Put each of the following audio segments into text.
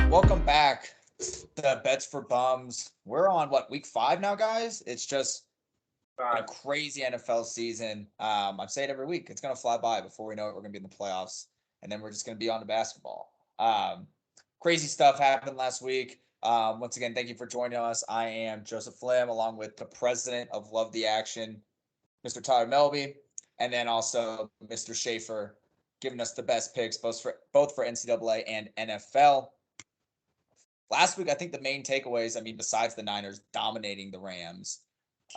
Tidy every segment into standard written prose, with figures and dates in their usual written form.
Welcome back to Bets for Bums. We're on week 5 now, guys? It's just been a crazy NFL season. I say it every week. It's gonna fly by. Before we know it, we're gonna be in the playoffs, and then we're just gonna be on to basketball. Crazy stuff happened last week. Once again, thank you for joining us. I am Joseph Flim, along with the president of Love the Action, Mr. Tyler Melby, and then also Mr. Schaefer, giving us the best picks both for NCAA and NFL. Last week, I think the main takeaways, besides the Niners dominating the Rams,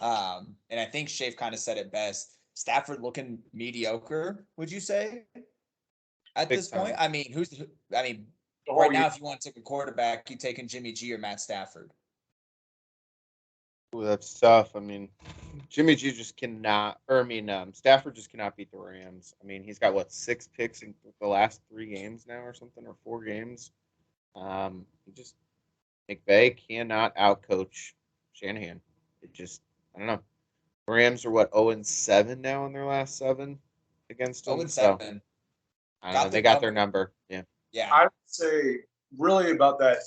and I think Shafe kind of said it best, Stafford looking mediocre, would you say, at Big this time. point? Right now, if you want to take a quarterback, you taking Jimmy G or Matt Stafford? Ooh, that's tough. Jimmy G just cannot, Stafford just cannot beat the Rams. He's got 6 picks in the last 3 games now, or something, or 4 games. McVay cannot outcoach Shanahan. I don't know. The Rams are 0-7 now in their last 7 against him. 0-7. So, I don't know. They got their number. Yeah. I would say really about that.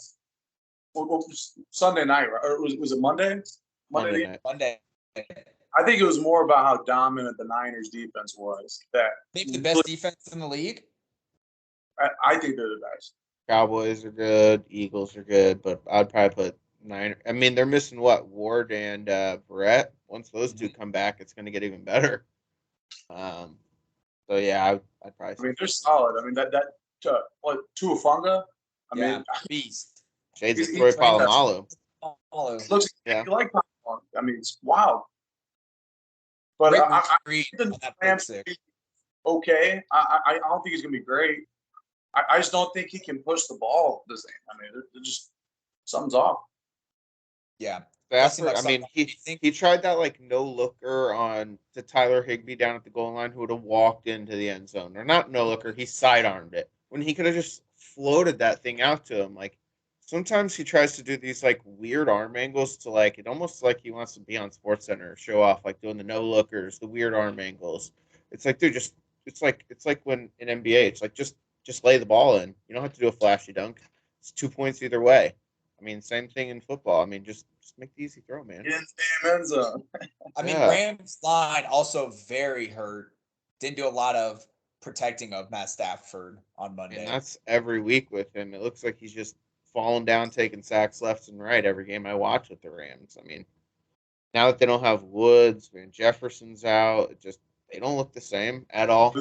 Sunday night, right? Or was it Monday? Monday night. Monday. I think it was more about how dominant the Niners defense was. That Maybe the best defense in the league. I think they're the best. Cowboys are good. Eagles are good, but I'd probably put Niners. They're missing Ward and Brett. Once those two come back, it's going to get even better. So yeah, I'd probably. They're solid. Tuafunga. Beast. Shades of Troy Polamalu. Looks like you like Polamalu. It's wild. But I think the Rams okay. I don't think he's going to be great. I just don't think he can push the ball the same. They're just something's off. Yeah. Stafford, he tried that no looker on to Tyler Higbee down at the goal line, who would have walked into the end zone, or not no looker. He sidearmed it when he could have just floated that thing out to him. Sometimes he tries to do these weird arm angles to it almost like he wants to be on SportsCenter, show off doing the no lookers, the weird arm angles. It's dude, it's like when in NBA, it's just lay the ball in. You don't have to do a flashy dunk. It's 2 points either way. Same thing in football. Just make the easy throw, man. In the end zone. Rams line also very hurt. Didn't do a lot of protecting of Matt Stafford on Monday. And that's every week with him. It looks like he's just falling down, taking sacks left and right every game I watch with the Rams. Now that they don't have Woods, Van Jefferson's out, they don't look the same at all.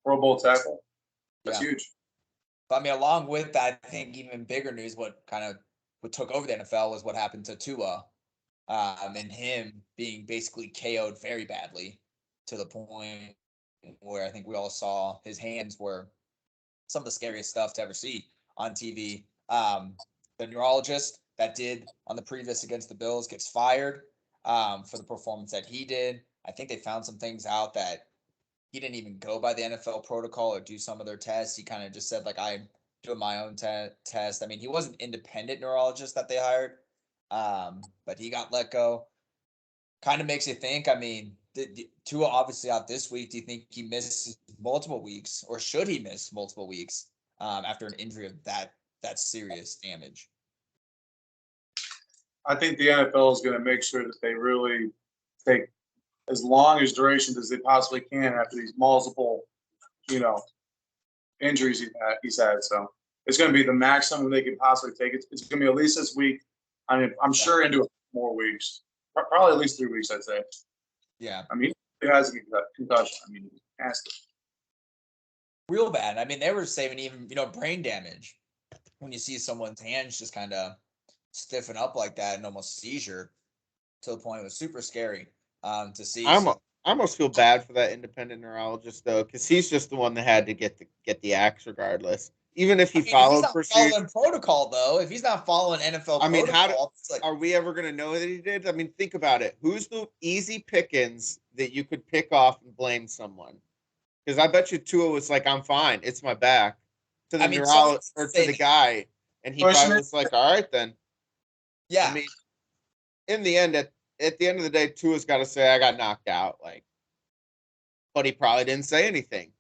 Pro Bowl tackle. That's huge. But along with that, I think even bigger news, what took over the NFL was what happened to Tua, and him being basically KO'd very badly, to the point where I think we all saw his hands were some of the scariest stuff to ever see on TV. The neurologist that did on the previous against the Bills gets fired for the performance that he did. I think they found some things out that he didn't even go by the NFL protocol or do some of their tests. He kind of just said, I'm doing my own test. He was an independent neurologist that they hired, but he got let go. Kind of makes you think, Tua obviously out this week. Do you think he misses multiple weeks, or should he miss multiple weeks after an injury of that serious damage? I think the NFL is going to make sure that they really take as long as durations as they possibly can after these multiple, injuries he's had. So it's going to be the maximum they can possibly take. It's going to be at least this week. I'm sure into more weeks, probably at least 3 weeks, I'd say. Yeah. He has a concussion. He has to. Real bad. They were saving even, brain damage when you see someone's hands just kind of stiffen up like that and almost seizure, to the point it was super scary to see. I almost feel bad for that independent neurologist though, because he's just the one that had to get the axe regardless. Even if he followed following protocol, though, if he's not following NFL protocol, are we ever going to know that he did? Think about it. Who's the easy pickings that you could pick off and blame someone? Because I bet you Tua was like, "I'm fine. It's my back." To the neurologist or to the guy, and he probably was like, "All right, then." Yeah. In the end, at the end of the day, Tua's got to say, "I got knocked out." But he probably didn't say anything.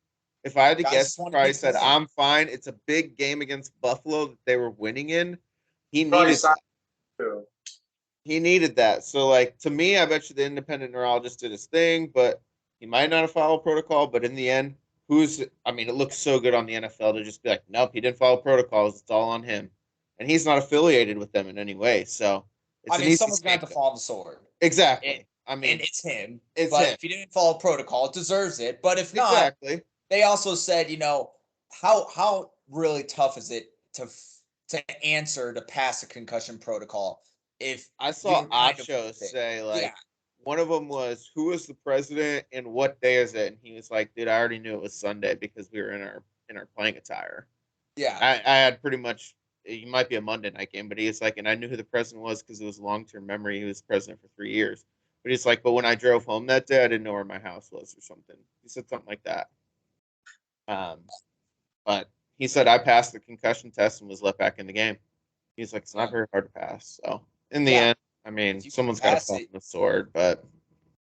If I had to Guys guess, just want to probably be said, playing. I'm fine. It's a big game against Buffalo that they were winning in. He Probably needed signed that. too. He needed that. So, like, to me, I bet you the independent neurologist did his thing, but he might not have followed protocol. But in the end, it looks so good on the NFL to just be like, nope, he didn't follow protocols. It's all on him. And he's not affiliated with them in any way. So, it's an easy someone's going to have to scapegoat. fall on the sword. Exactly. And it's him. It's but him. if he didn't follow protocol, it deserves it. But if not, Exactly. they also said, how really tough is it to answer to pass a concussion protocol? If I saw kind of Acho say, like, yeah. one of them was, who is the president and what day is it? And he was like, dude, I already knew it was Sunday because we were in our playing attire. Yeah. I had pretty much, it might be a Monday night game, but he was like, and I knew who the president was because it was long-term memory. He was president for 3 years. But he's like, but when I drove home that day, I didn't know where my house was or something. He said something like that. But he said I passed the concussion test and was let back in the game. He's like, it's not very hard to pass. So in the end, I mean, someone's got to fall on the sword. But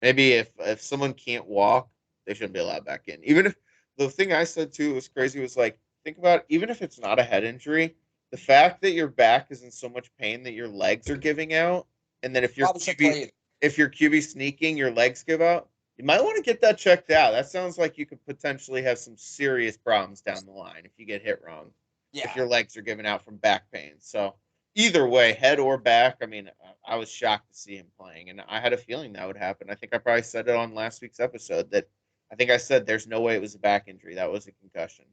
maybe if someone can't walk, they shouldn't be allowed back in. Even if the thing I said too was crazy was like, think about even if it's not a head injury, the fact that your back is in so much pain that your legs are giving out, and then if you're QB sneaking, your legs give out. You might want to get that checked out. That sounds like you could potentially have some serious problems down the line if you get hit wrong. Yeah. If your legs are giving out from back pain. So either way, head or back, I mean, I was shocked to see him playing, and I had a feeling that would happen. I think I probably said it on last week's episode that I think I said there's no way it was a back injury. That was a concussion.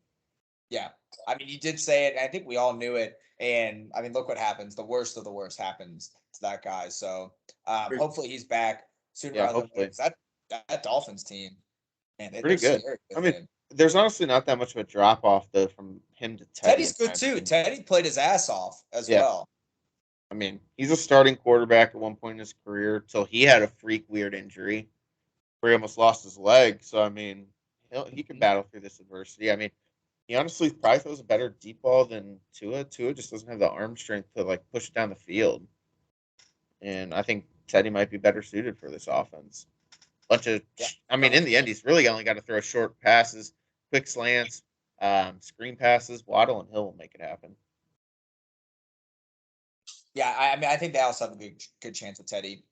Yeah. I mean, you did say it. I think we all knew it. And I mean, look what happens. The worst of the worst happens to that guy. So hopefully he's back sooner rather than later. That Dolphins team, man, pretty good. I mean, there's honestly not that much of a drop off though from him to Teddy. Teddy's good too. Teddy played his ass off as well. I mean, he's a starting quarterback at one point in his career till he had a freak weird injury where he almost lost his leg. So I mean, he could battle through this adversity. I mean, he honestly probably throws a better deep ball than Tua. Tua just doesn't have the arm strength to like push it down the field. And I think Teddy might be better suited for this offense. I mean, in the end, he's really only got to throw short passes, quick slants, screen passes. Waddle and Hill will make it happen. Yeah, I mean, I think they also have a good chance with Teddy.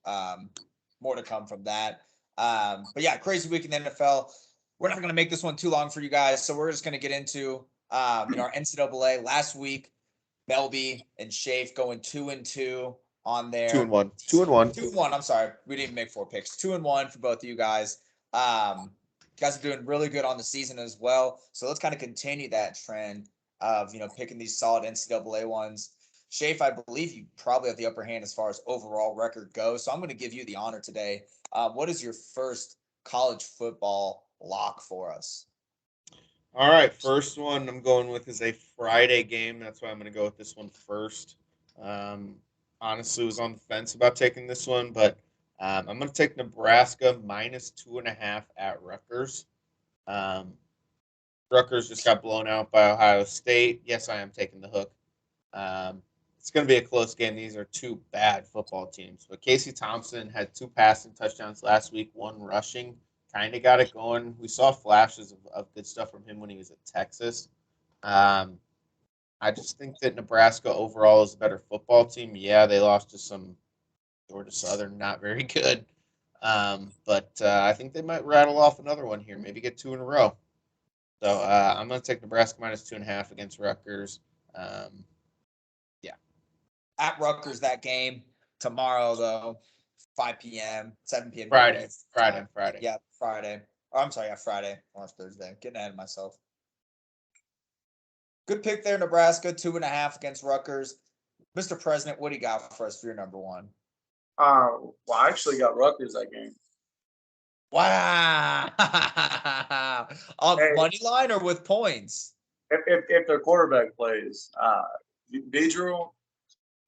More to come from that. But yeah, crazy week in the NFL. We're not going to make this one too long for you guys, so we're just going to get into our NCAA. Last week, Melby and Shafe going 2-2 on their 2-1. 2-1. I'm sorry, we didn't make 4 picks. 2-1 for both of you guys. You guys are doing really good on the season as well. So let's kind of continue that trend of picking these solid NCAA ones. Shafe, I believe you probably have the upper hand as far as overall record goes. So I'm going to give you the honor today. What is your first college football lock for us? All right, first one I'm going with is a Friday game. That's why I'm going to go with this one first. Honestly, was on the fence about taking this one, but I'm going to take Nebraska -2.5 at Rutgers. Rutgers just got blown out by Ohio State. Yes, I am taking the hook. It's going to be a close game. These are 2 bad football teams. But Casey Thompson had 2 passing touchdowns last week, 1 rushing. Kind of got it going. We saw flashes of good stuff from him when he was at Texas. I just think that Nebraska overall is a better football team. Yeah, they lost to some Georgia Southern, not very good. But I think they might rattle off another one here, maybe get 2 in a row. So I'm going to take Nebraska -2.5 against Rutgers. At Rutgers, that game tomorrow, though, 5 p.m., 7 p.m. Friday. Yeah, Friday. Oh, I'm sorry, Friday. Oh, it's Thursday. Getting ahead of myself. Good pick there, Nebraska, 2.5 against Rutgers. Mr. President, what do you got for us for your number one? Well, I actually got Rutgers that game. Wow. On money line or with points? If their quarterback plays, Deidrew,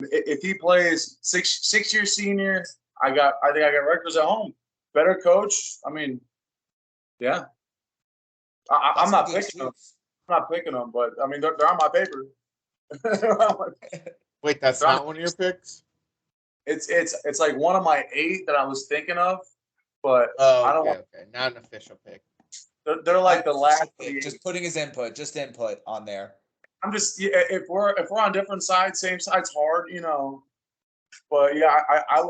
if he plays six-year senior, I think I got Rutgers at home. Better coach. I mean, yeah. I'm not picking them. I'm not picking them, but I mean they're on my paper. Wait, that's not one of your picks? It's like one of my 8 that I was thinking of, but I don't. Okay, not an official pick. They're like the last. Just putting his input, just input on there. I'm just if we're on different sides, same side's hard, But yeah,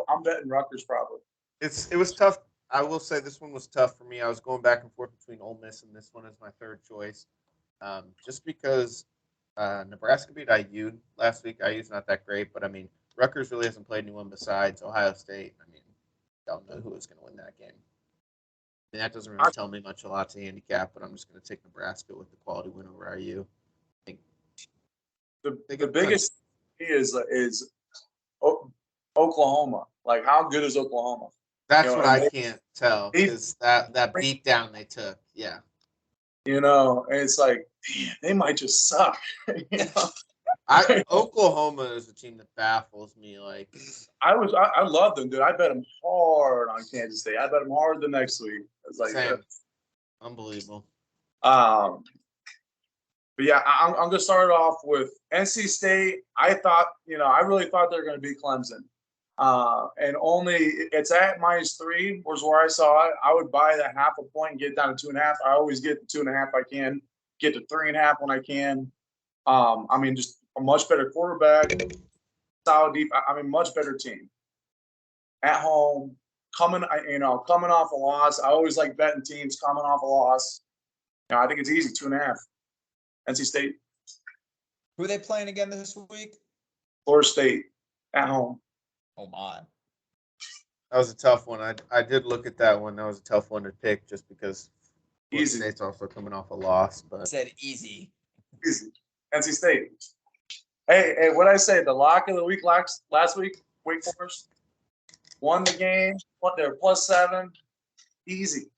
I'm betting Rutgers probably. It was tough. I will say this one was tough for me. I was going back and forth between Ole Miss and this one as my third choice, just because Nebraska beat IU last week. IU's not that great, but I mean Rutgers really hasn't played anyone besides Ohio State. I mean, don't know who was going to win that game. I mean, that doesn't really tell me a lot to handicap, but I'm just going to take Nebraska with the quality win over IU. I think the biggest is Oklahoma. Like, how good is Oklahoma? That's what I can't tell because that beat down they took. Yeah. And it's like, damn, they might just suck. Oklahoma is a team that baffles me. Like, I love them, dude. I bet them hard on Kansas State. I bet them hard the next week. It's like unbelievable. But yeah, I'm gonna start it off with NC State. I really thought they were gonna beat Clemson. And only it's at -3 was where I saw it. I would buy that half a point and get it down to 2.5. I always get to 2.5. I can get to 3.5 when I can. I mean, just a much better quarterback, solid deep. I mean, much better team at home. Coming off a loss. I always like betting teams coming off a loss. I think it's easy 2.5. NC State. Who are they playing again this week? Florida State at home. Oh my. That was a tough one. I did look at that one. That was a tough one to pick just because Florida State's also coming off a loss. But I said easy. Easy. NC State. Hey, what I say? The lock of the week last week, Wake Forest won the game. They're +7. Easy.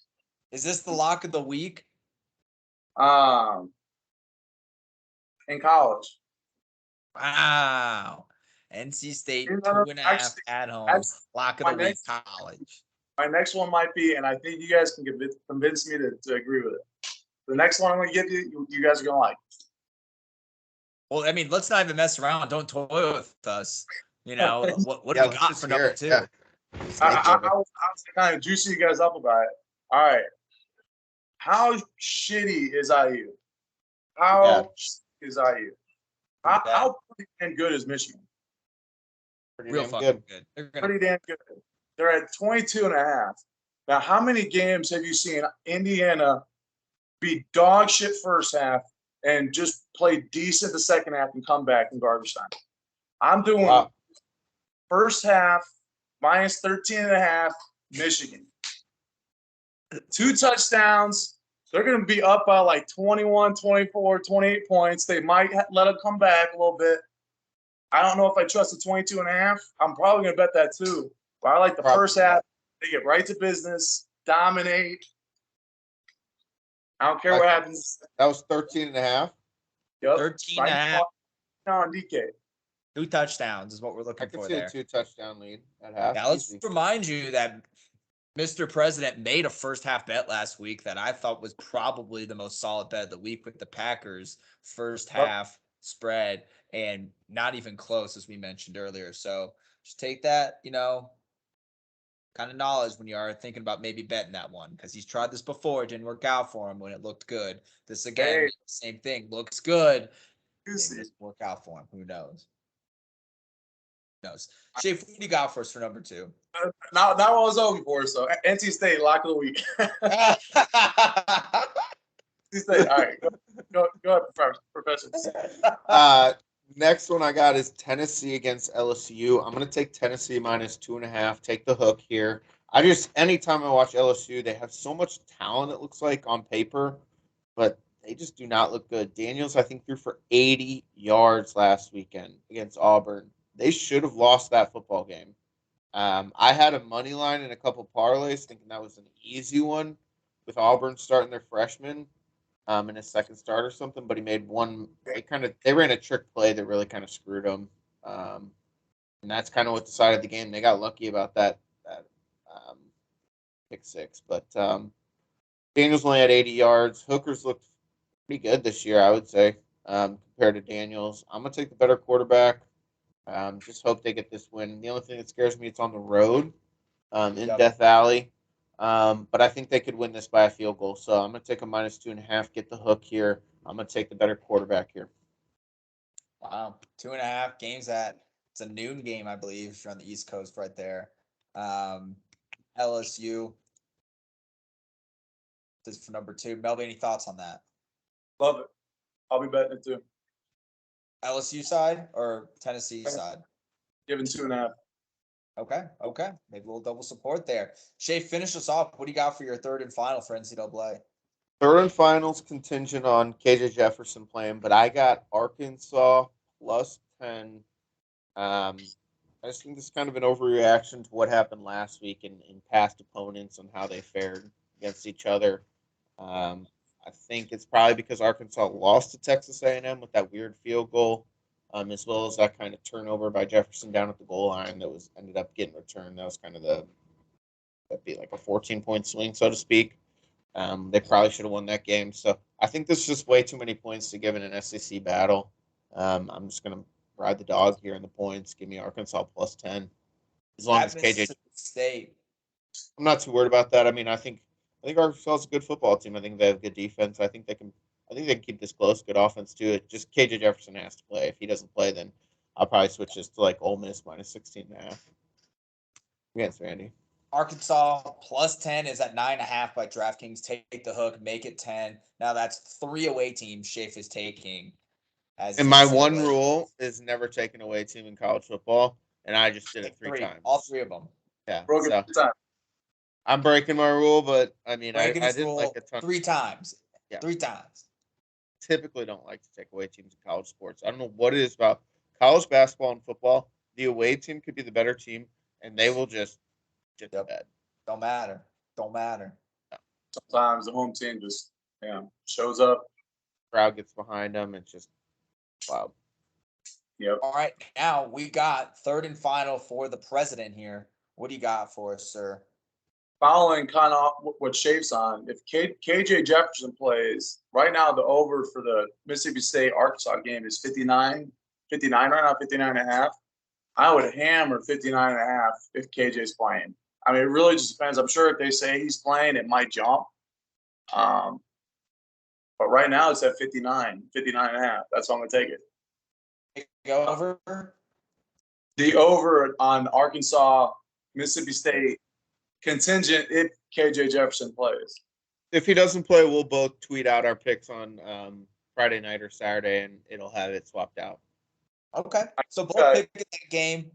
Is this the lock of the week? In college. Wow. NC State 2.5 at home. Lock of the week college. My next one might be, and I think you guys can convince me to agree with it. The next one I'm going to give you guys are going to like. Well, I mean, let's not even mess around. Don't toy with us. What do we got for number 2? Yeah. I was kind of juicing you guys up about it. All right. How shitty is IU? How is IU? How pretty damn good is Michigan? Real fucking good. Pretty damn good. They're at 22.5. Now, how many games have you seen Indiana be dog shit first half and just play decent the second half and come back in garbage time? I'm doing first half -13.5 Michigan. 2 touchdowns. They're going to be up by like 21, 24, 28 points. They might let it come back a little bit. I don't know if I trust the 22.5. I'm probably going to bet that too. But I like the first half. They get right to business, dominate. I don't care what happens. That was 13.5. Yep. 13.5. On DK. 2 touchdowns is what we're looking for there. I could see a 2-touchdown lead at half. Now, let's remind you that Mr. President made a first half bet last week that I thought was probably the most solid bet of the week with the Packers first half spread, and not even close, as we mentioned earlier. So just take that, kind of knowledge when you are thinking about maybe betting that one, because he's tried this before. It didn't work out for him when it looked good. This again, same thing, looks good. It didn't work out for him. Who knows? Shafe, what do you got for us for number 2? Not what I was hoping for. So NC State lock of the week. NC State. All right, go ahead, Professor. Next one I got is Tennessee against LSU. I'm gonna take Tennessee -2.5. Take the hook here. Anytime I watch LSU, they have so much talent. It looks like on paper, but they just do not look good. Daniels, I think, threw for 80 yards last weekend against Auburn. They should have lost that football game. I had a money line and a couple parlays, thinking that was an easy one with Auburn starting their freshman in his second start or something. But he made one. They ran a trick play that really kind of screwed them, and that's kind of what decided the game. They got lucky about that pick six, but Daniels only had 80 yards. Hooker's looked pretty good this year, I would say, compared to Daniels. I'm gonna take the better quarterback. Just hope they get this win. The only thing that scares me, it's on the road in Death Valley. But I think they could win this by a field goal. So I'm going to take a -2.5, get the hook here. I'm going to take the better quarterback here. Wow. 2.5 games it's a noon game, I believe, if you're on the East Coast right there. LSU. This is for number 2. Melvin, any thoughts on that? Love it. I'll be betting it too. LSU side or Tennessee side? Giving 2.5. Okay. Maybe a little double support there. Shay, finish us off. What do you got for your third and final for NCAA? Third and finals contingent on KJ Jefferson playing, but I got Arkansas +10. I just think this is kind of an overreaction to what happened last week in past opponents and how they fared against each other. I think it's probably because Arkansas lost to Texas A&M with that weird field goal, as well as that kind of turnover by Jefferson down at the goal line that was ended up getting returned. That was kind of that'd be like a 14-point swing, so to speak. They probably should have won that game. So I think this is just way too many points to give in an SEC battle. I'm just going to ride the dog here in the points. Give me Arkansas +10. As long as KJ State. I'm not too worried about that. I mean, I think Arkansas is a good football team. I think they have good defense. I think they can keep this close. Good offense to it. Just KJ Jefferson has to play. If he doesn't play, then I'll probably switch this to like Ole Miss -16.5. Against Randy. Arkansas +10 is at 9.5 by DraftKings. Take the hook, make it 10. Now that's 3 away teams Shafe is taking. And my one rule is never take an away team in college football, and I just did it three times. All 3 of them. Yeah. So I'm breaking my rule, but I mean, I didn't like a ton. 3 times. Yeah. 3 times. Typically don't like to take away teams in college sports. I don't know what it is about college basketball and football. The away team could be the better team, and they will just get the bed. Don't matter. Yeah. Sometimes the home team just shows up. Crowd gets behind them. It's just wow. Yep. All right, now we got third and final for the president here. What do you got for us, sir? Following kind of what Shafe's on, if KJ Jefferson plays, right now the over for the Mississippi State Arkansas game is 59 right now, 59.5. I would hammer 59.5 if KJ's playing. I mean, it really just depends. I'm sure if they say he's playing, it might jump. But right now it's at 59.5. That's why I'm going to take it. Go over? The over on Arkansas, Mississippi State contingent if KJ Jefferson plays. If he doesn't play, we'll both tweet out our picks on Friday night or Saturday, and it'll have it swapped out. Okay. So both picking that game.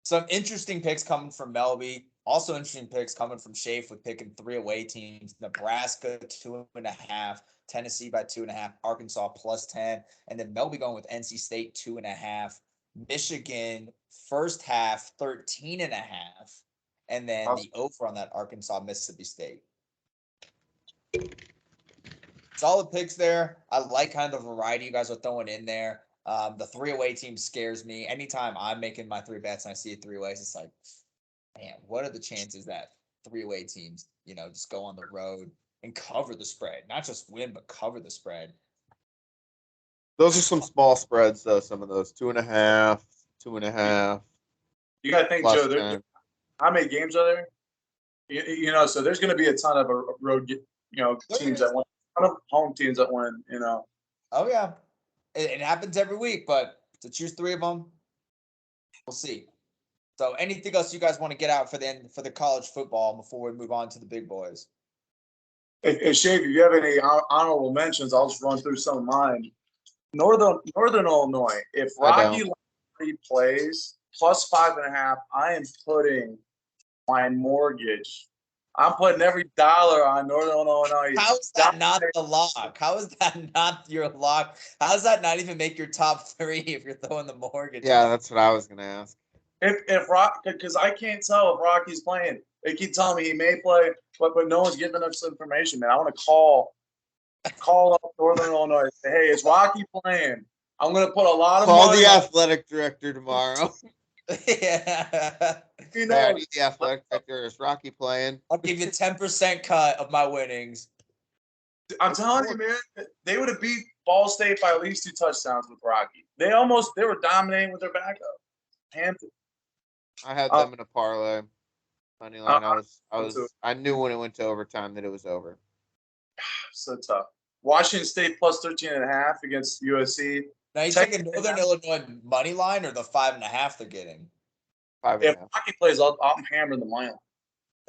Some interesting picks coming from Melby. Also interesting picks coming from Shafe with picking 3 away teams. Nebraska 2.5, Tennessee by 2.5, Arkansas +10, and then Melby going with NC State 2.5, Michigan first half 13.5, and then the over on that Arkansas Mississippi State. Solid picks there. I like kind of the variety you guys are throwing in there. The 3 away team scares me. Anytime I'm making my 3 bets and I see it 3 ways, it's like, man, what are the chances that 3 away teams, just go on the road and cover the spread? Not just win, but cover the spread. Those are some small spreads, though. Some of those 2.5, 2.5. You got to think, Joe. How many games are there? So there's going to be a ton of road, teams that win, a ton of home teams that win. Oh yeah. It happens every week, but to choose 3 of them, we'll see. So anything else you guys want to get out for the college football before we move on to the big boys? If Shave, if you have any honorable mentions, I'll just run through some of mine. Northern Illinois, if Rocky plays +5.5, I am putting my mortgage. I'm putting every dollar on Northern Illinois. How is that not the lock? How is that not your lock? How does that not even make your top 3 if you're throwing the mortgage? Yeah, that's what I was going to ask. If Rock, because I can't tell if Rocky's playing. They keep telling me he may play, but no one's giving us information, man. I want to call up Northern Illinois and say, hey, is Rocky playing? I'm going to put a lot of money. Call the athletic director tomorrow. Yeah. I need the athletic director. Is Rocky playing? I'll give you 10% cut of my winnings. I'm telling you, man, they would have beat Ball State by at least 2 touchdowns with Rocky. They were dominating with their backup. Hampton. I had them in a parlay. Money line. I knew when it went to overtime that it was over. So tough. Washington State plus 13.5 against USC. Now you taking Northern Illinois money line or the 5.5 they're getting? 5.5. If hockey plays, I'm hammering the money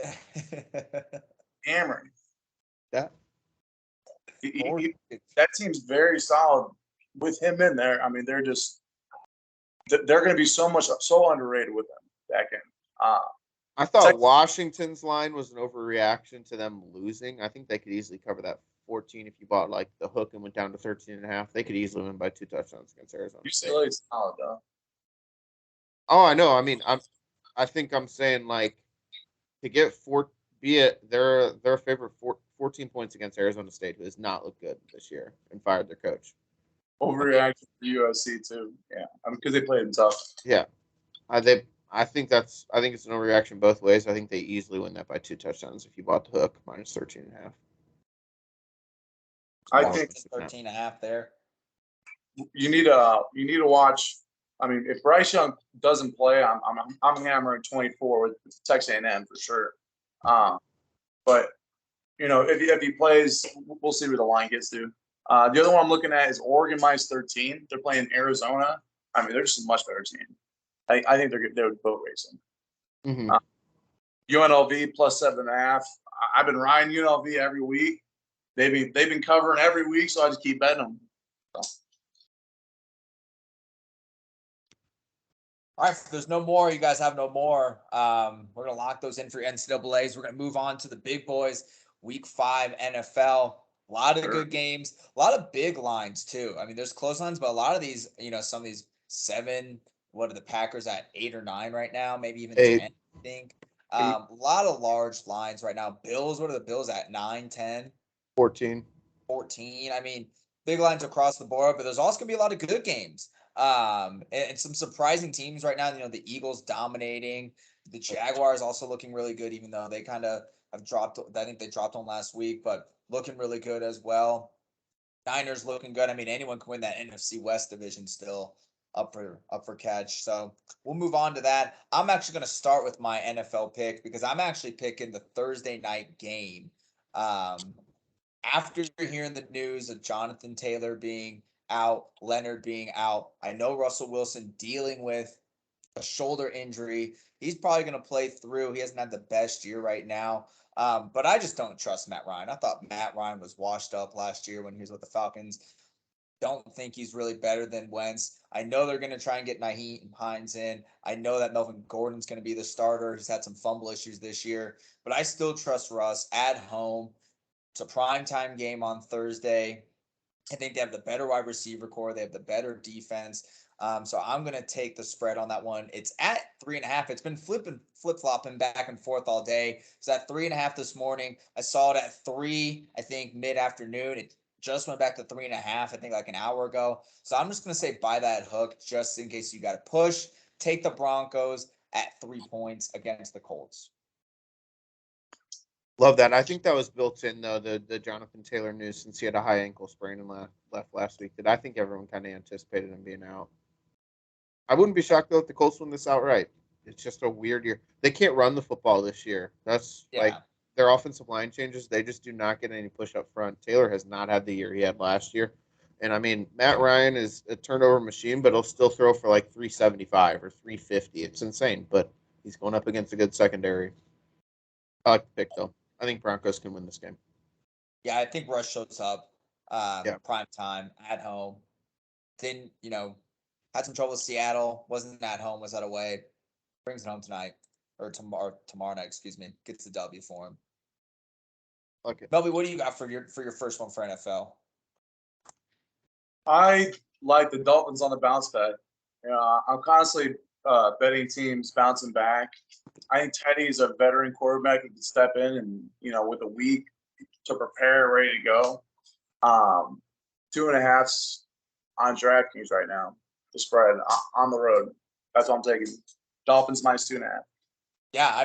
line. Hammering. Yeah. That team's very solid with him in there. I mean, they're going to be so underrated with them back in. I thought Washington's line was an overreaction to them losing. I think they could easily cover that 14 if you bought like the hook and went down to 13.5. They could easily win by 2 touchdowns against Arizona. You still it's solid though. Oh, I know. I mean, I think I'm saying like to get their favorite 14 points against Arizona State, who has not looked good this year and fired their coach. Overreaction to USC too. Yeah, I mean because they played tough. Yeah, I think it's an overreaction both ways. I think they easily win that by 2 touchdowns if you bought the hook minus 13.5. I think 13.5 there. You need to watch. I mean, if Bryce Young doesn't play, I'm hammering 24 with Texas A&M for sure. But you know, if he plays, we'll see where the line gets to. The other one I'm looking at is Oregon minus 13. They're playing Arizona. I mean, they're just a much better team. I think they're boat racing. Mm-hmm. UNLV plus 7.5. I've been riding UNLV every week. They've been covering every week, so I just keep betting them. So. All right, if there's no more, you guys have no more. We're going to lock those in for NCAAs. We're going to move on to the big boys. Week 5 NFL. A lot of good games. A lot of big lines, too. I mean, there's close lines, but a lot of these, you know, some of these 7, what are the Packers at 8 or 9 right now? Maybe even 8. 10, I think. A lot of large lines right now. Bills, what are the Bills at? 9, 10? 14. 14. I mean, big lines across the board, but there's also going to be a lot of good games. And some surprising teams right now. You know, the Eagles dominating. The Jaguars also looking really good, even though they kind of have dropped. I think they dropped on last week, but looking really good as well. Niners looking good. I mean, anyone can win that NFC West division still up for catch. So we'll move on to that. I'm actually going to start with my NFL pick because I'm actually picking the Thursday night game. After hearing the news of Jonathan Taylor being out, Leonard being out, I know Russell Wilson dealing with a shoulder injury. He's probably going to play through. He hasn't had the best year right now. But I just don't trust Matt Ryan. I thought Matt Ryan was washed up last year when he was with the Falcons. Don't think he's really better than Wentz. I know they're going to try and get Nyheim Hines in. I know that Melvin Gordon's going to be the starter. He's had some fumble issues this year. But I still trust Russ at home. It's a primetime game on Thursday. I think they have the better wide receiver core. They have the better defense. So I'm going to take the spread on that one. It's at 3.5. It's been flip-flopping back and forth all day. It's at 3.5 this morning. I saw it at 3, I think, mid-afternoon. It just went back to 3.5, I think like an hour ago. So I'm just going to say buy that hook just in case you got to push. Take the Broncos at 3 points against the Colts. Love that. I think that was built in, though, the Jonathan Taylor news since he had a high ankle sprain and left last week. That I think everyone kind of anticipated him being out. I wouldn't be shocked, though, if the Colts win this outright. It's just a weird year. They can't run the football this year. That's like their offensive line changes. They just do not get any push up front. Taylor has not had the year he had last year. And, I mean, Matt Ryan is a turnover machine, but he'll still throw for like 375 or 350. It's insane, but he's going up against a good secondary. I like the pick, though. I think Broncos can win this game. Yeah, I think Russ shows up prime time at home. Then, you know, had some trouble with Seattle. Wasn't at home, was at away. Brings it home tonight. Or tomorrow night, excuse me. Gets the W for him. Okay. Melby, what do you got for your first one for NFL? I like the Dolphins on the bounce bet. I'm constantly betting teams bouncing back. I think Teddy's a veteran quarterback who can step in and, you know, with a week to prepare, ready to go. 2.5 on DraftKings right now. The spread on the road. That's what I'm taking. Dolphins minus 2.5. Yeah,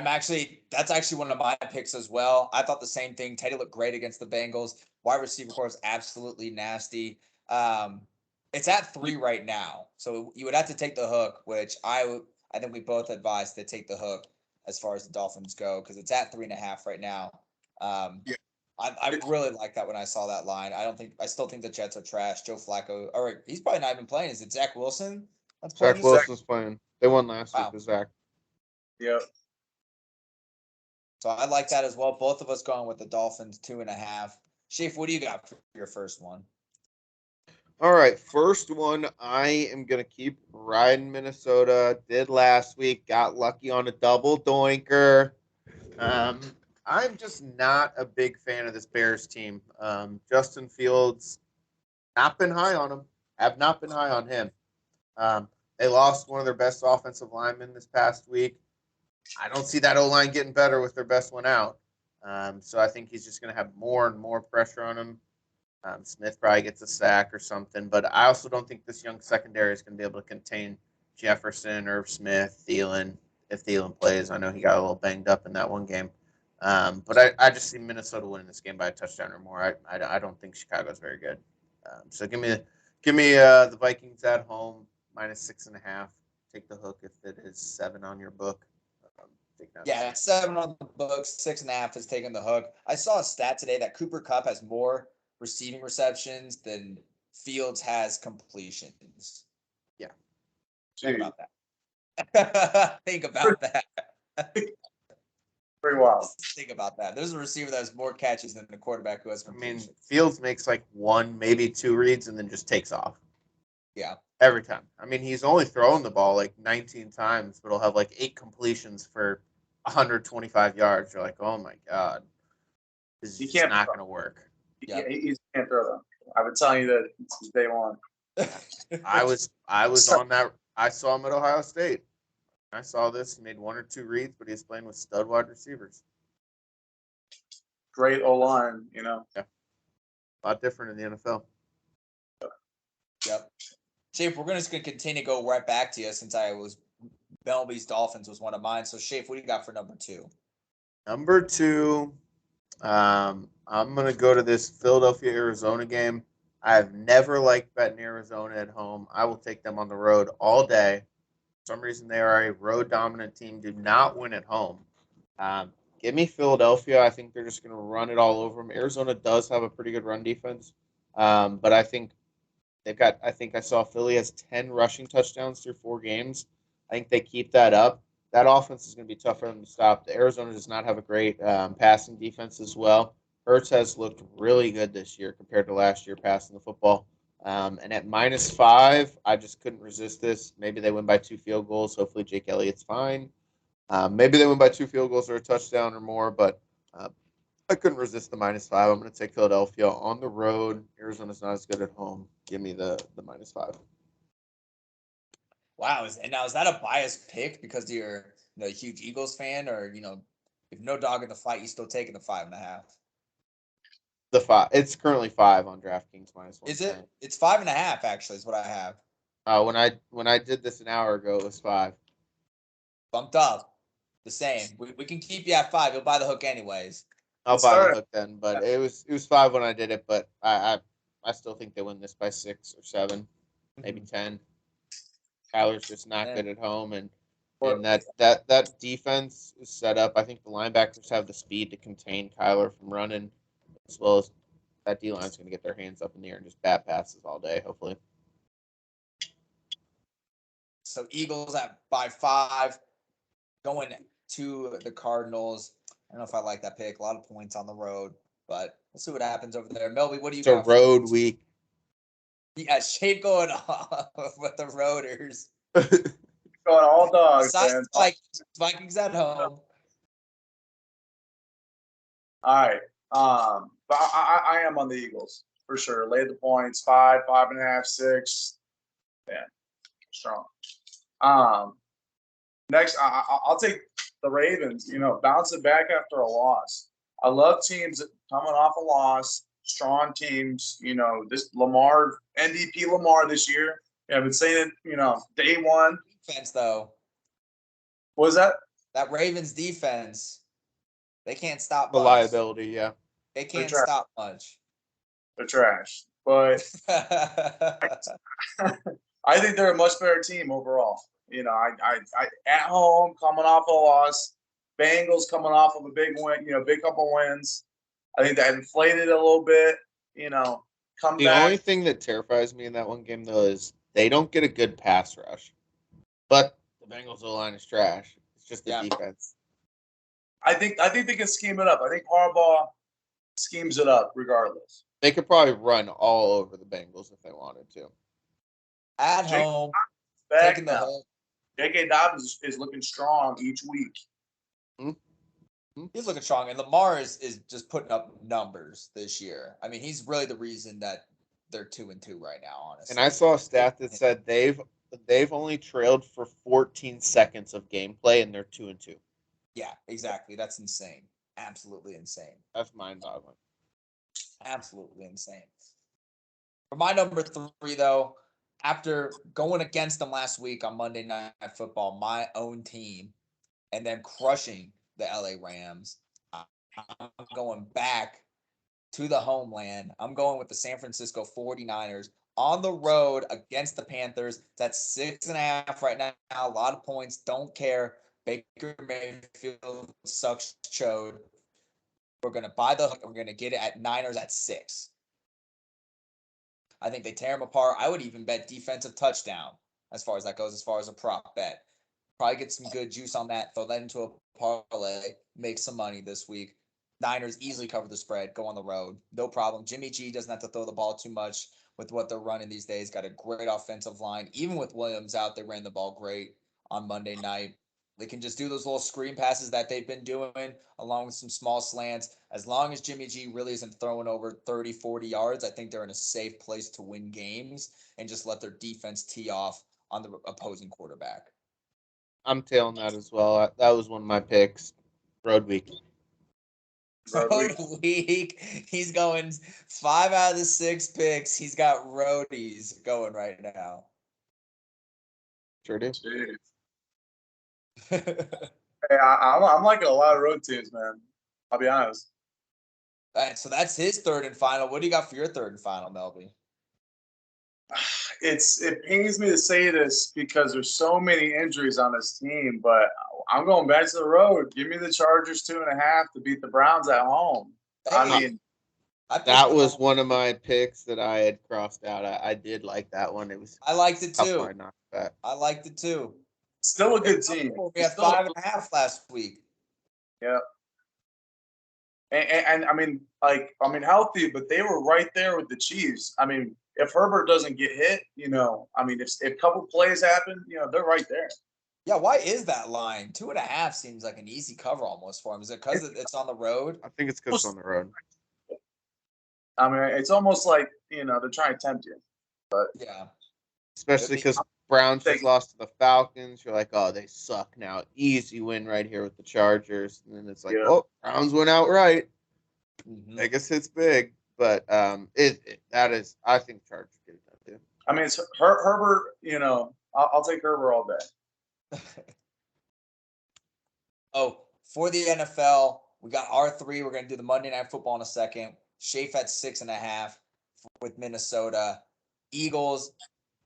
that's actually one of my picks as well. I thought the same thing. Teddy looked great against the Bengals. Wide receiver core is absolutely nasty. It's at 3 right now. So you would have to take the hook, which I think we both advised to take the hook. as far as the Dolphins go because it's at 3.5 right now. Yeah. I really like that when I saw that line. I still think the Jets are trash. Joe Flacco, all right, he's probably not even playing. Is it Zach Wilson that's playing? Zach Wilson's playing. They won last week with Zach. Yep. So I like that as well. Both of us going with the Dolphins 2.5. Chief, what do you got for your first one? All right, first one, I am going to keep riding Minnesota. Did last week, got lucky on a double doinker. I'm just not a big fan of this Bears team. Justin Fields, not been high on him. Have not been high on him. They lost one of their best offensive linemen this past week. I don't see that O-line getting better with their best one out. So I think he's just going to have more and more pressure on him. Smith probably gets a sack or something, but I also don't think this young secondary is going to be able to contain Jefferson or Smith, Thielen, if Thielen plays. I know he got a little banged up in that one game. But I just see Minnesota winning this game by a touchdown or more. I don't think Chicago's very good. So give me the Vikings at home -6.5. Take the hook if it is 7 on your book. Yeah, it's 7 on the books. 6.5 is taking the hook. I saw a stat today that Cooper Kupp has more receiving receptions than Fields has completions. Yeah. Think about that. Think about that. Pretty wild. Think about that. There's a receiver that has more catches than the quarterback who has completions. I mean, Fields makes like 1, maybe 2 reads and then just takes off. Yeah. Every time. I mean, he's only thrown the ball like 19 times, but he'll have like 8 completions for 125 yards. You're like, oh my God. This is just not going to work. Yeah, he can't throw them. I've been telling you that since day one. I was on that. I saw him at Ohio State. I saw this. He made 1 or 2 reads, but he's playing with stud wide receivers. Great O-line, you know. Yeah. A lot different in the NFL. Yep. Shafe, we're just going to continue to go right back to you since Melby's Dolphins was one of mine. So, Shafe, what do you got for number 2? Number 2, I'm going to go to this Philadelphia-Arizona game. I have never liked betting Arizona at home. I will take them on the road all day. For some reason, they are a road-dominant team. Do not win at home. Give me Philadelphia. I think they're just going to run it all over them. Arizona does have a pretty good run defense, but I think I think I saw Philly has 10 rushing touchdowns through 4 games. I think they keep that up. That offense is going to be tough for them to stop. Arizona does not have a great passing defense as well. Hurts has looked really good this year compared to last year passing the football. And at -5, I just couldn't resist this. Maybe they win by 2 field goals. Hopefully Jake Elliott's fine. Maybe they win by 2 field goals or a touchdown or more, but I couldn't resist the -5. I'm going to take Philadelphia on the road. Arizona's not as good at home. Give me the -5. Wow. Is that a biased pick because you're a huge Eagles fan, or if no dog in the fight, you still taking the 5.5? The 5. It's currently 5 on DraftKings -1. Is it? It's 5.5 actually. Is what I have. When I did this an hour ago, it was 5. Bumped up. The same. We can keep you at 5. You'll buy the hook anyways. I'll buy the hook then, but it was 5 when I did it. But I still think they win this by 6 or 7, maybe 10. Kyler's just not good at home, and that defense is set up. I think the linebackers have the speed to contain Kyler from running, as well as that D line's going to get their hands up in the air and just bat passes all day, hopefully. So Eagles by 5, going to the Cardinals. I don't know if I like that pick. A lot of points on the road, but we'll see what happens over there. Melby, what do you got? It's a road week. Yeah, Shape going off with the Roaders. Going all dogs, man. Vikings at home. All right. But I am on the Eagles for sure. Lay the points, 5, 5.5, 6. Yeah, strong. Next, I'll take the Ravens. Bouncing back after a loss. I love teams coming off a loss. Strong teams. This MVP Lamar this year. Yeah, I've been saying it. Day one. Defense though. What was that? That Ravens defense. They can't stop the much. Liability, yeah. They can't stop much. They're trash. But I think they're a much better team overall. I at home, coming off a loss, Bengals coming off of a big win, big couple wins. I think that inflated a little bit, come The back. only thing that terrifies me in that one game, though, is they don't get a good pass rush. But the Bengals' O-line is trash. It's just the defense. I think they can scheme it up. I think Harbaugh schemes it up regardless. They could probably run all over the Bengals if they wanted to. At home, taking the whole. J.K. Dobbins is looking strong each week. Mm-hmm. He's looking strong, and Lamar is just putting up numbers this year. I mean, he's really the reason that they're 2-2 right now, honestly. And I saw a stat that said they've only trailed for 14 seconds of gameplay, and they're 2-2. Yeah, exactly. That's insane. Absolutely insane. That's mind-boggling. Absolutely insane. For my number 3, though, after going against them last week on Monday Night Football, my own team, and then crushing the LA Rams, I'm going back to the homeland. I'm going with the San Francisco 49ers on the road against the Panthers. That's 6.5 right now. A lot of points. Don't care. Baker Mayfield sucks chode. We're going to buy the hook. We're going to get it at Niners at 6. I think they tear them apart. I would even bet defensive touchdown as far as that goes, as far as a prop bet. Probably get some good juice on that. Throw that into a parlay. Make some money this week. Niners easily cover the spread. Go on the road. No problem. Jimmy G doesn't have to throw the ball too much with what they're running these days. Got a great offensive line. Even with Williams out, they ran the ball great on Monday night. They can just do those little screen passes that they've been doing along with some small slants. As long as Jimmy G really isn't throwing over 30, 40 yards, I think they're in a safe place to win games and just let their defense tee off on the opposing quarterback. I'm tailing that as well. That was one of my picks. Road week. Road week. He's going 5 out of the 6 picks. He's got roadies going right now. Sure do. Hey, I'm liking a lot of road teams, man. I'll be honest. All right, so that's his third and final. What do you got for your third and final, Melby? It pains me to say this because there's so many injuries on this team, but I'm going back to the road. Give me the Chargers 2.5 to beat the Browns at home. Hey, I mean, that was one of my picks that I had crossed out. I did like that one. I liked it too. I liked it too. Still a good team. We had 5.5 last week. Yeah. And I mean, healthy, but they were right there with the Chiefs. I mean, if Herbert doesn't get hit, if a couple plays happen, they're right there. Yeah, why is that line? 2.5 seems like an easy cover almost for him. Is it because it's on the road? I think it's because it's on the road. I mean, it's almost like, they're trying to tempt you. But yeah. Especially because Browns just lost to the Falcons. You're like, oh, they suck now. Easy win right here with the Chargers. And then it's like, oh, Browns went outright. Mm-hmm. I guess it's big. But I think Chargers get it done too. I mean, it's Herbert, I'll take Herbert all day. For the NFL, we got R3. We're going to do the Monday Night Football in a second. Shafe at 6.5 with Minnesota. Eagles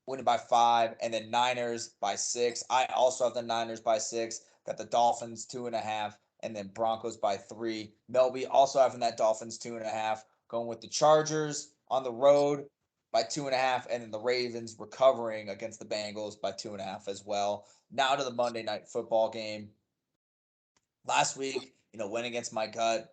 winning by 5, and then Niners by 6. I also have the Niners by 6. Got the Dolphins 2.5, and then Broncos by 3. Melby also having that Dolphins 2.5. Going with the Chargers on the road by 2.5, and then the Ravens recovering against the Bengals by 2.5 as well. Now to the Monday Night Football game. Last week, went against my gut,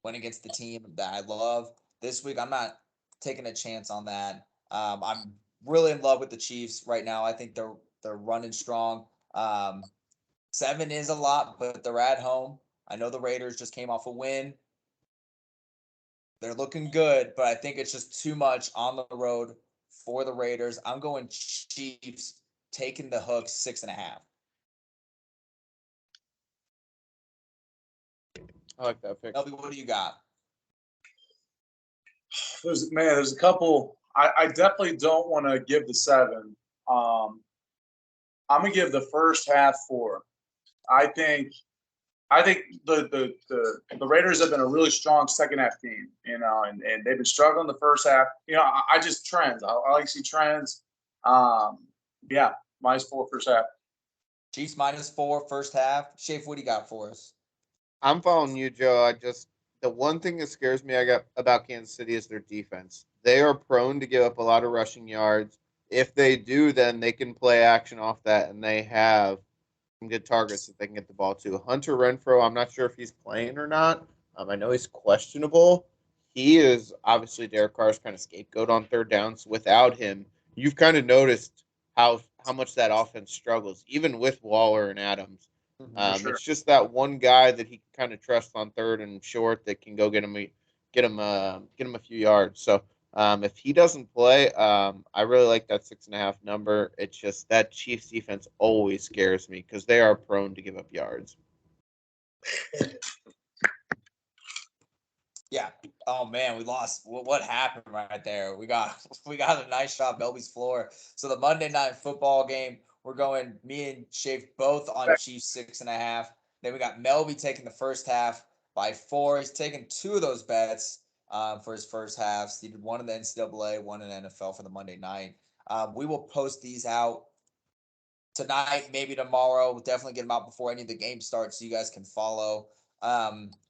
went against the team that I love. This week, I'm not taking a chance on that. I'm really in love with the Chiefs right now. I think they're running strong. 7 is a lot, but they're at home. I know the Raiders just came off a win. They're looking good, but I think it's just too much on the road for the Raiders. I'm going Chiefs, taking the hook 6.5. I like that pick. Elby, what do you got? There's a couple. I definitely don't want to give the 7. I'm gonna give the first half 4. I think the Raiders have been a really strong second half team, and they've been struggling the first half. I just trends. I like to see trends. -4 first half. Chiefs -4 first half. Shafe, what do you got for us? I'm following you, Joe. The one thing that scares me about Kansas City is their defense. They are prone to give up a lot of rushing yards. If they do, then they can play action off that, and they have some good targets that they can get the ball to. Hunter Renfro, I'm not sure if he's playing or not. I know he's questionable. He is obviously Derek Carr's kind of scapegoat on third downs. Without him, you've kind of noticed how much that offense struggles, even with Waller and Adams. Sure. It's just that one guy that he can kind of trust on third and short that can go get him a few yards. So if he doesn't play, I really like that 6.5 number. It's just that Chiefs defense always scares me because they are prone to give up yards. Yeah. Oh man, we lost. What happened right there? We got a nice shot, Melby's floor. So the Monday night football game, we're going. Me and Shafe both on Chiefs 6.5. Then we got Melby taking the first half by 4. He's taking 2 of those bets for his first halves. He did one in the NCAA, one in NFL for the Monday night. We will post these out tonight, maybe tomorrow. We'll definitely get them out before any of the games start so you guys can follow.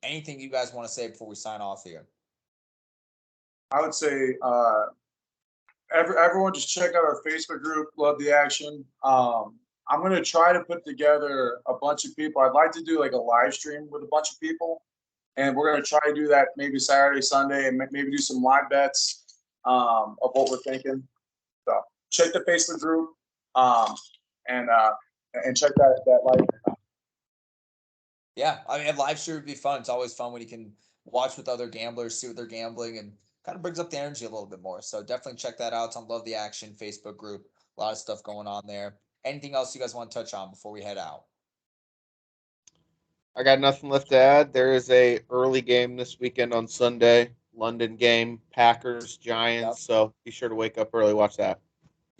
Anything you guys want to say before we sign off here? I would say everyone just check out our Facebook group. Love the action. I'm gonna try to put together a bunch of people. I'd like to do like a live stream with a bunch of people, and we're gonna try to do that maybe Saturday, Sunday, and maybe do some live bets of what we're thinking. So check the Facebook group and check that live. Yeah, I mean, live stream would be fun. It's always fun when you can watch with other gamblers, see what they're gambling, and kind of brings up the energy a little bit more. So definitely check that out. It's on Love the Action Facebook group. A lot of stuff going on there. Anything else you guys want to touch on before we head out? I got nothing left to add. There is a early game this weekend on Sunday, London game, Packers, Giants. Yep. So be sure to wake up early, watch that.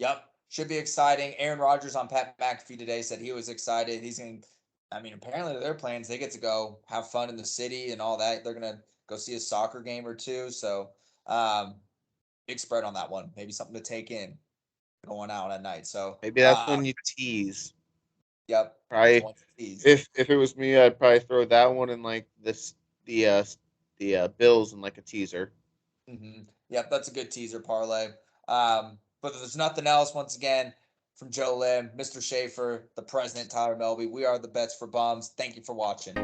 Yep. Should be exciting. Aaron Rodgers on Pat McAfee today said he was excited. He's going to, I mean, apparently their plans, they get to go have fun in the city and all that. They're going to go see a soccer game or two. So, big spread on that one. Maybe something to take in going out at night. So, Maybe that's when you tease. yep. Probably, if it was me, I'd probably throw that one in like the Bills in like a teaser. Mm-hmm. Yep, that's a good teaser parlay. But if there's nothing else, once again, from Joe Lim, Mr. Schaefer, the president, Tyler Melby, we are the Bets for Bums. Thank you for watching.